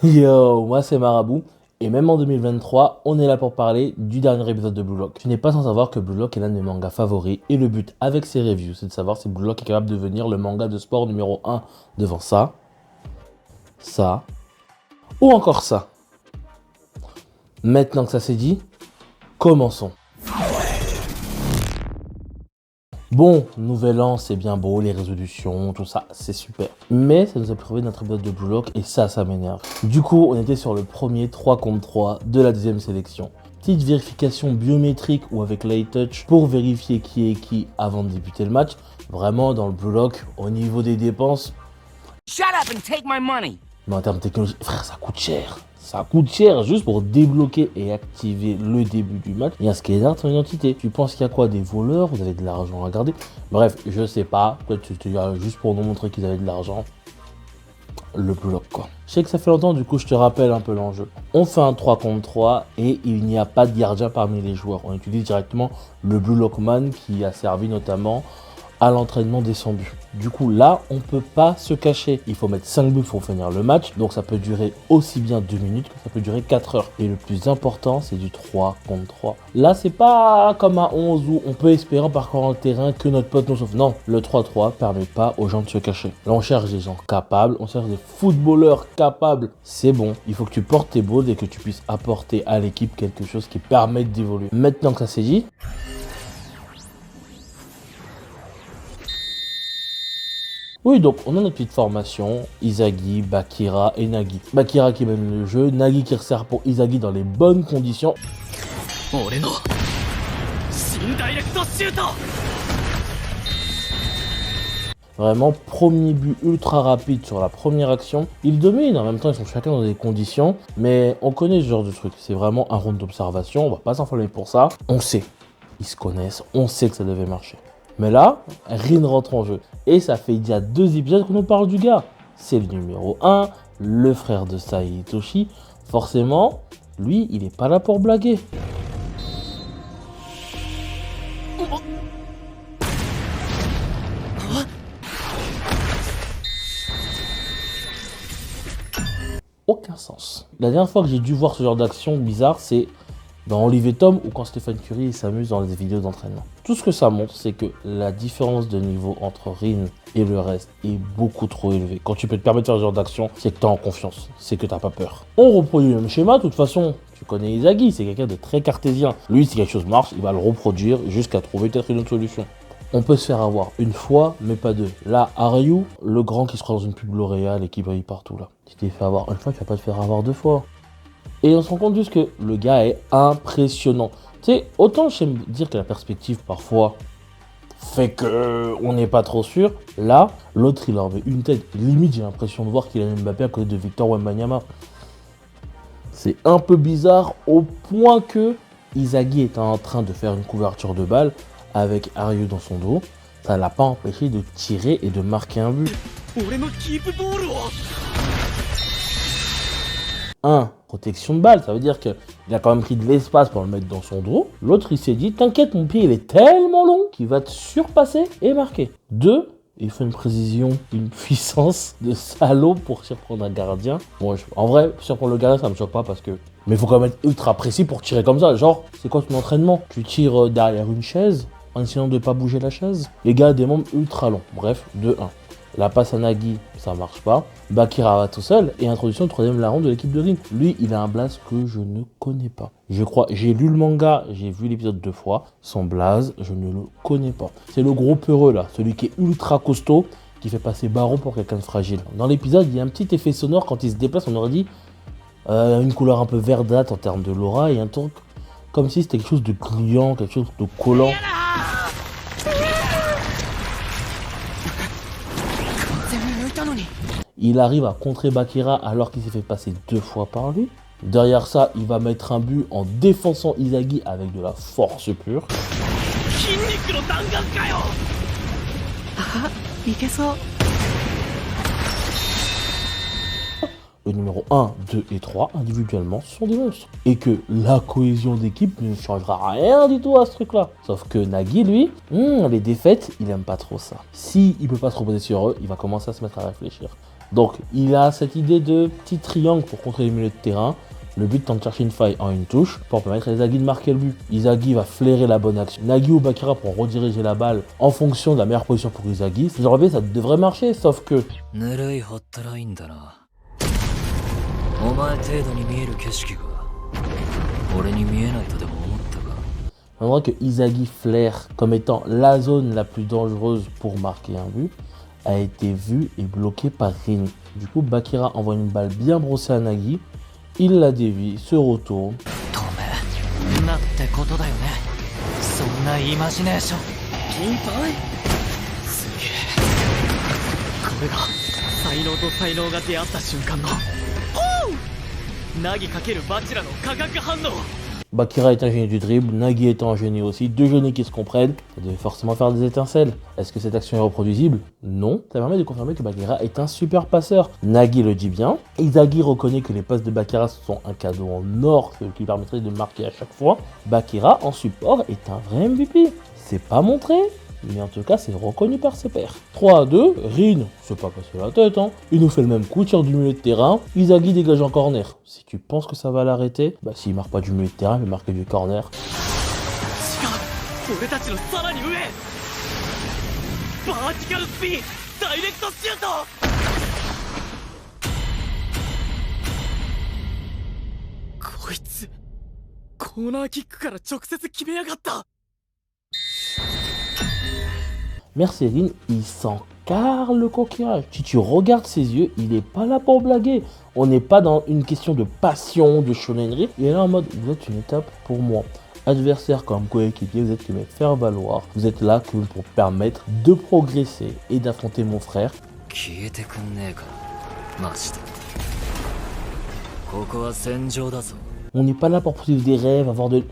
Yo, moi c'est Marabout, et même en 2023, on est là pour parler du dernier épisode de Blue Lock. Tu n'es pas sans savoir que Blue Lock est l'un de mes mangas favoris, et le but avec ces reviews, c'est de savoir si Blue Lock est capable de devenir le manga de sport numéro 1 devant ça, ou encore ça. Maintenant que ça c'est dit, commençons. Bon, nouvel an, c'est bien beau, les résolutions, tout ça, c'est super. Mais ça nous a privé notre épisode de Blue Lock et ça m'énerve. Du coup, on était sur le premier 3 contre 3 de la deuxième sélection. Petite vérification biométrique ou avec light touch pour vérifier qui est qui avant de débuter le match. Vraiment, dans le Blue Lock, au niveau des dépenses... Shut up and take my money. Mais en termes de technologie, frère, ça coûte cher. Ça coûte cher juste pour débloquer et activer le début du match. Il y a un scanner de ton identité. Tu penses qu'il y a quoi? Des voleurs? Vous avez de l'argent à garder? Bref, je sais pas. Peut-être que tu diras juste pour nous montrer qu'ils avaient de l'argent. Le Blue Lock quoi. Je sais que ça fait longtemps, du coup je te rappelle un peu l'enjeu. On fait un 3 contre 3 et il n'y a pas de gardien parmi les joueurs. On utilise directement le Blue Lockman qui a servi notamment à l'entraînement descendu. Du coup là on peut pas se cacher, il faut mettre 5 buts pour finir le match, donc ça peut durer aussi bien 2 minutes que ça peut durer 4 heures. Et le plus important c'est du 3 contre 3. Là c'est pas comme à 11 où on peut espérer en parcourant le terrain que notre pote nous sauve. Non, le 3-3 permet pas aux gens de se cacher. Là on cherche des gens capables, on cherche des footballeurs capables. C'est bon, il faut que tu portes tes balls et que tu puisses apporter à l'équipe quelque chose qui permette d'évoluer. Maintenant que ça c'est dit, oui, donc on a notre petite formation, Izagi, Bakira et Nagi. Bakira qui mène le jeu, Nagi qui resserre pour Izagi dans les bonnes conditions. Vraiment, premier but ultra rapide sur la première action. Ils dominent, en même temps ils sont chacun dans des conditions, mais on connaît ce genre de truc. C'est vraiment un round d'observation, on va pas s'enflammer pour ça. On sait, ils se connaissent, on sait que ça devait marcher. Mais là, Rin rentre en jeu. Et ça fait déjà 2 épisodes qu'on nous parle du gars. C'est le numéro 1, le frère de Sai Itoshi. Forcément, lui, il est pas là pour blaguer. Aucun sens. La dernière fois que j'ai dû voir ce genre d'action bizarre, c'est dans Olivier Tom ou quand Stephen Curry s'amuse dans les vidéos d'entraînement. Tout ce que ça montre, c'est que la différence de niveau entre Rin et le reste est beaucoup trop élevée. Quand tu peux te permettre de faire ce genre d'action, c'est que tu es en confiance, c'est que tu n'as pas peur. On reproduit le même schéma, de toute façon. Tu connais Izagi, c'est quelqu'un de très cartésien. Lui, si quelque chose marche, il va le reproduire jusqu'à trouver peut-être une autre solution. On peut se faire avoir une fois, mais pas deux. Là, Aryu, le grand qui se croit dans une pub L'Oréal et qui brille partout là. Tu t'es fait avoir une fois, tu vas pas te faire avoir 2 fois. Et on se rend compte juste que le gars est impressionnant. Tu sais, autant j'aime dire que la perspective parfois fait que on n'est pas trop sûr. Là, l'autre il en met une tête. Limite, j'ai l'impression de voir qu'il a Mbappé à côté de Victor Wembanyama. C'est un peu bizarre au point que Izagi est en train de faire une couverture de balle avec Aryu dans son dos. Ça l'a pas empêché de tirer et de marquer un but. Protection de balle, ça veut dire qu'il a quand même pris de l'espace pour le mettre dans son dos. L'autre, il s'est dit, t'inquiète, mon pied, il est tellement long qu'il va te surpasser et marquer. 2, il fait une précision, une puissance de salaud pour surprendre un gardien. Bon, en vrai, surprendre le gardien, ça me choque pas parce que... Mais il faut quand même être ultra précis pour tirer comme ça. Genre, c'est quoi ton entraînement? Tu tires derrière une chaise en essayant de ne pas bouger la chaise? Les gars, des membres ultra longs. Bref, 2-1. La passe à Nagi, ça marche pas. Bakira va tout seul. Et introduction du 3e larron de l'équipe de Rin. Lui, il a un blaze que je ne connais pas. Je crois, j'ai lu le manga, j'ai vu l'épisode 2 fois. Son blaze, je ne le connais pas. C'est le gros peureux là, celui qui est ultra costaud, qui fait passer Baron pour quelqu'un de fragile. Dans l'épisode, il y a un petit effet sonore quand il se déplace, on aurait dit une couleur un peu verdâtre en termes de l'aura et un truc comme si c'était quelque chose de gluant, quelque chose de collant. Il arrive à contrer Bakira alors qu'il s'est fait passer 2 fois par lui. Derrière ça, il va mettre un but en défonçant Izagi avec de la force pure. Le numéro 1, 2 et 3, individuellement, sont des monstres. Et que la cohésion d'équipe ne changera rien du tout à ce truc-là. Sauf que Nagi, lui, les défaites, il aime pas trop ça. Si il peut pas se reposer sur eux, il va commencer à se mettre à réfléchir. Donc il a cette idée de petit triangle pour contrôler le milieu de terrain. Le but étant de chercher une faille en une touche pour permettre à Izagi de marquer le but. Izagi va flairer la bonne action. Nagi ou Bakira pourront rediriger la balle en fonction de la meilleure position pour Izagi. Si je reviens, ça devrait marcher, sauf que... On voit que Izagi flaire comme étant la zone la plus dangereuse pour marquer un but a été vu et bloqué par Rin. Du coup, Bakira envoie une balle bien brossée à Nagi. Il la dévie, se retourne. Bakira est un génie du dribble, Nagi étant un génie aussi, deux génies qui se comprennent, ça devait forcément faire des étincelles. Est-ce que cette action est reproduisible? Non. Ça permet de confirmer que Bakira est un super passeur. Nagi le dit bien. Izagi reconnaît que les passes de Bakira sont un cadeau en or, ce qui permettrait de marquer à chaque fois. Bakira, en support, est un vrai MVP. C'est pas montré, mais en tout cas, c'est reconnu par ses pairs. 3-2, Rin, c'est pas passé la tête, hein. Il nous fait le même coup, tire du milieu de terrain. Izagi dégage en corner. Si tu penses que ça va l'arrêter, bah s'il marque pas du milieu de terrain, il va marquer du corner. Merci Rin, il s'encarre le coquillage. Si tu regardes ses yeux, il n'est pas là pour blaguer. On n'est pas dans une question de passion, de shonennerie. Il est là en mode, vous êtes une étape pour moi. Adversaire comme coéquipier, vous êtes qui me faire valoir. Vous êtes là que pour permettre de progresser et d'affronter mon frère. On n'est pas là pour poursuivre des rêves, avoir de...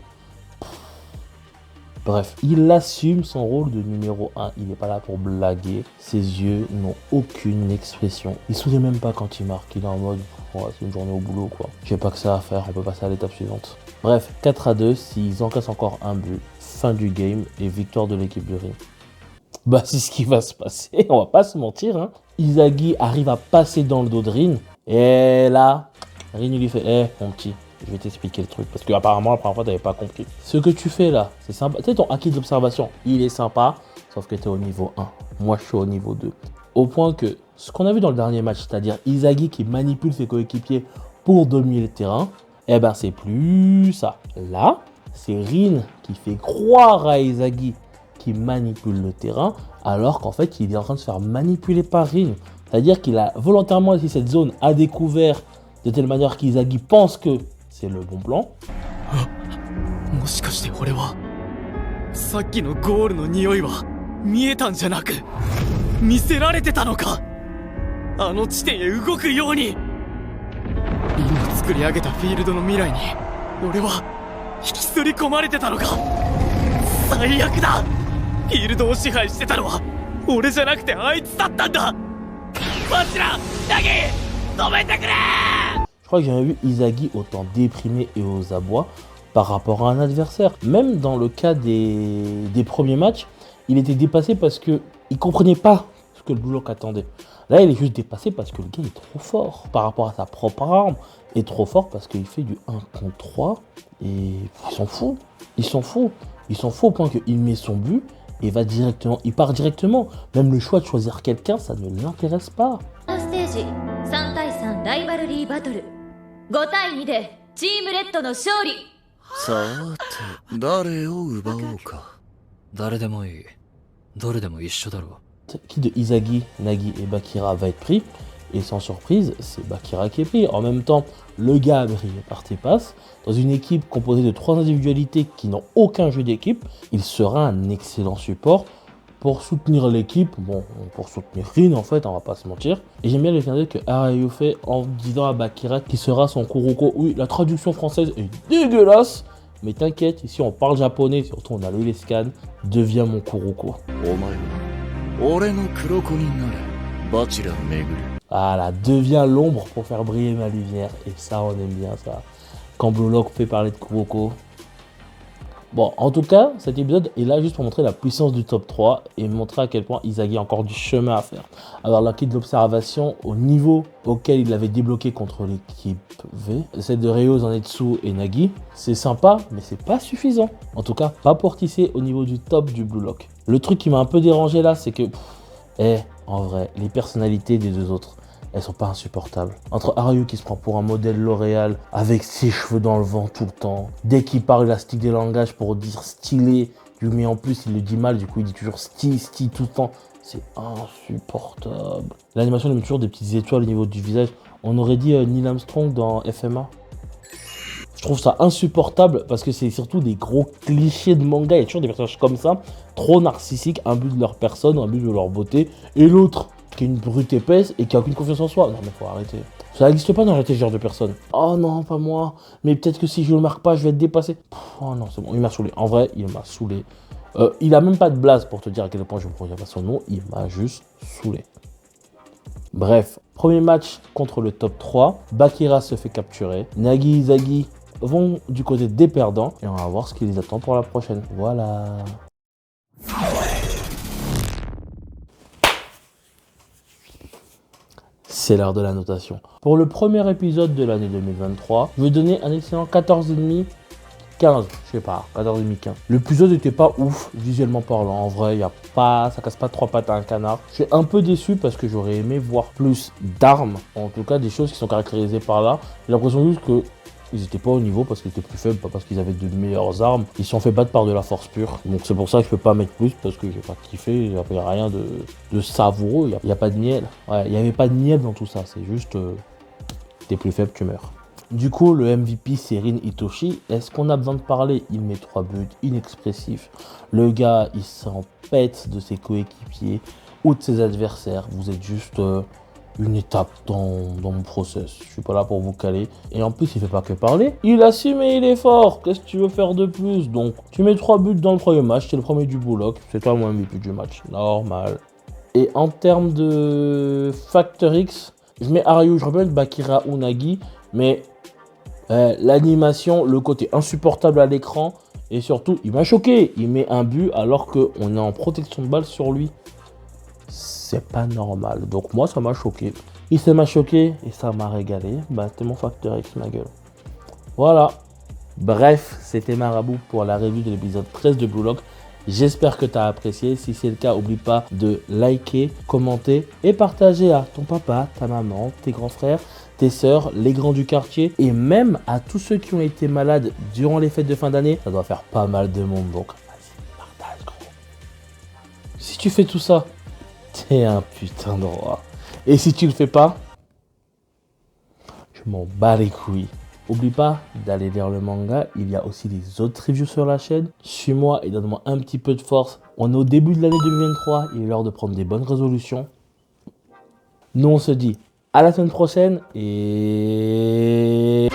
Bref, il assume son rôle de numéro 1. Il n'est pas là pour blaguer. Ses yeux n'ont aucune expression. Il sourit même pas quand il marque. Il est en mode, oh, c'est une journée au boulot quoi. J'ai pas que ça à faire, on peut passer à l'étape suivante. Bref, 4-2, s'ils encaissent encore un but, fin du game et victoire de l'équipe du Rin. Bah c'est ce qui va se passer, on va pas se mentir. Hein. Izagi arrive à passer dans le dos de Rin. Et là, Rin lui fait, mon petit. Je vais t'expliquer le truc, parce que apparemment la première fois t'avais pas compris. Ce que tu fais là, c'est sympa. Tu sais, ton acquis d'observation, il est sympa, sauf que t'es au niveau 1. Moi, je suis au niveau 2. Au point que, ce qu'on a vu dans le dernier match, c'est-à-dire Izagi qui manipule ses coéquipiers pour dominer le terrain, eh ben c'est plus ça. Là, c'est Rin qui fait croire à Izagi qui manipule le terrain, alors qu'en fait, il est en train de se faire manipuler par Rin. C'est-à-dire qu'il a volontairement laissé cette zone à découvert de telle manière qu'Izagi pense que c'est le bon plan. Je crois que j'ai jamais vu Izagi autant déprimé et aux abois par rapport à un adversaire. Même dans le cas des premiers matchs, il était dépassé parce qu'il ne comprenait pas ce que le Blue Lock attendait. Là, il est juste dépassé parce que le gars est trop fort par rapport à sa propre arme. Et trop fort parce qu'il fait du 1 contre 3 et il s'en fout. Il s'en fout. Il s'en fout au point qu'il met son but et va directement. Il part directement. Même le choix de choisir quelqu'un, ça ne l'intéresse pas. 3対3ライバルリーバトル5対2でチームレッドの勝利。さて誰を奪おうか。誰でもいい。どれでも一緒だろう。 Qui de Izagi, Nagi et Bakira va être pris. Et sans surprise, c'est Bakira qui est pris. En même temps, le gars a brillé par tes passes. Dans une équipe composée de 3 individualités qui n'ont aucun jeu d'équipe, il sera un excellent support pour soutenir l'équipe. Bon, pour soutenir Rin en fait, on va pas se mentir. Et j'aime bien le clin d'œil que Arayu fait en disant à Bakira qui sera son Kuroko. Oui, la traduction française est dégueulasse. Mais t'inquiète, ici on parle japonais, surtout on a le scan. Deviens mon Kuroko. Voilà, deviens l'ombre pour faire briller ma lumière. Et ça, on aime bien ça. Quand Blue Lock fait parler de Kuroko, Bon, en tout cas, cet épisode est là juste pour montrer la puissance du top 3 et montrer à quel point Izagi a encore du chemin à faire. Alors, la quête de l'observation au niveau auquel il avait débloqué contre l'équipe V, celle de Ryo, Zanetsu et Nagi, c'est sympa, mais c'est pas suffisant. En tout cas, pas pour tisser au niveau du top du Blue Lock. Le truc qui m'a un peu dérangé là, c'est que, en vrai, les personnalités des deux autres, elles sont pas insupportables. Entre Haruo qui se prend pour un modèle L'Oréal avec ses cheveux dans le vent tout le temps. Dès qu'il parle, il a stick des langages pour dire stylé. Mais en plus, il le dit mal, du coup, il dit toujours sti tout le temps. C'est insupportable. L'animation, il met toujours des petites étoiles au niveau du visage. On aurait dit Neil Armstrong dans FMA. Je trouve ça insupportable parce que c'est surtout des gros clichés de manga. Il y a toujours des personnages comme ça, trop narcissiques, un but de leur personne, un but de leur beauté. Et l'autre, qui est une brute épaisse et qui a aucune confiance en soi. Non mais faut arrêter. Ça n'existe pas dans la tête ce genre de personne. Oh non, pas moi. Mais peut-être que si je le marque pas, je vais être dépassé. Oh non, c'est bon, il m'a saoulé. En vrai, il m'a saoulé. Il a même pas de blase pour te dire à quel point je ne prononce pas son nom. Il m'a juste saoulé. Bref, premier match contre le top 3. Bakira se fait capturer. Nagi et Izagi vont du côté des perdants. Et on va voir ce qui les attend pour la prochaine. Voilà. C'est l'heure de la notation. Pour le premier épisode de l'année 2023, je vais donner un excellent 14,5, 15, je sais pas, 14,5, 15. L'épisode n'était pas ouf, visuellement parlant. En vrai, ça casse pas trois pattes à un canard. Je suis un peu déçu parce que j'aurais aimé voir plus d'armes, en tout cas des choses qui sont caractérisées par là. J'ai l'impression juste que ils n'étaient pas au niveau parce qu'ils étaient plus faibles, pas parce qu'ils avaient de meilleures armes. Ils se sont fait battre par de la force pure. Donc c'est pour ça que je peux pas mettre plus parce que j'ai pas kiffé. Il n'y a rien de savoureux. Il n'y a pas de miel. Ouais, il n'y avait pas de miel dans tout ça. C'est juste t'es plus faible, tu meurs. Du coup, le MVP, c'est Rin Itoshi. Est-ce qu'on a besoin de parler? Il met 3 buts, inexpressif. Le gars, il s'en pète de ses coéquipiers ou de ses adversaires. Vous êtes juste une étape dans mon process. Je suis pas là pour vous caler. Et en plus, il fait pas que parler. Il assume et il est fort. Qu'est-ce que tu veux faire de plus? Donc, tu mets 3 buts dans le premier match. C'est le premier du bloc. C'est toi le MVP du match. Normal. Et en termes de Factor X, je mets Haruo. Je rappelle Bakira ou Nagi. Mais l'animation, le côté insupportable à l'écran. Et surtout, il m'a choqué. Il met un but alors qu'on est en protection de balle sur lui. C'est pas normal. Donc moi, ça m'a choqué. Et ça m'a choqué et ça m'a régalé. Bah, c'était mon Factor X, ma gueule. Voilà. Bref, c'était Marabout pour la review de l'épisode 13 de Blue Lock. J'espère que tu as apprécié. Si c'est le cas, n'oublie pas de liker, commenter et partager à ton papa, ta maman, tes grands frères, tes sœurs, les grands du quartier et même à tous ceux qui ont été malades durant les fêtes de fin d'année. Ça doit faire pas mal de monde, donc vas-y, partage, gros. Si tu fais tout ça, t'es un putain de roi. Et si tu le fais pas, je m'en bats les couilles. Oublie pas d'aller lire le manga, il y a aussi les autres reviews sur la chaîne. Suis-moi et donne-moi un petit peu de force. On est au début de l'année 2023, il est l'heure de prendre des bonnes résolutions. Nous on se dit à la semaine prochaine et...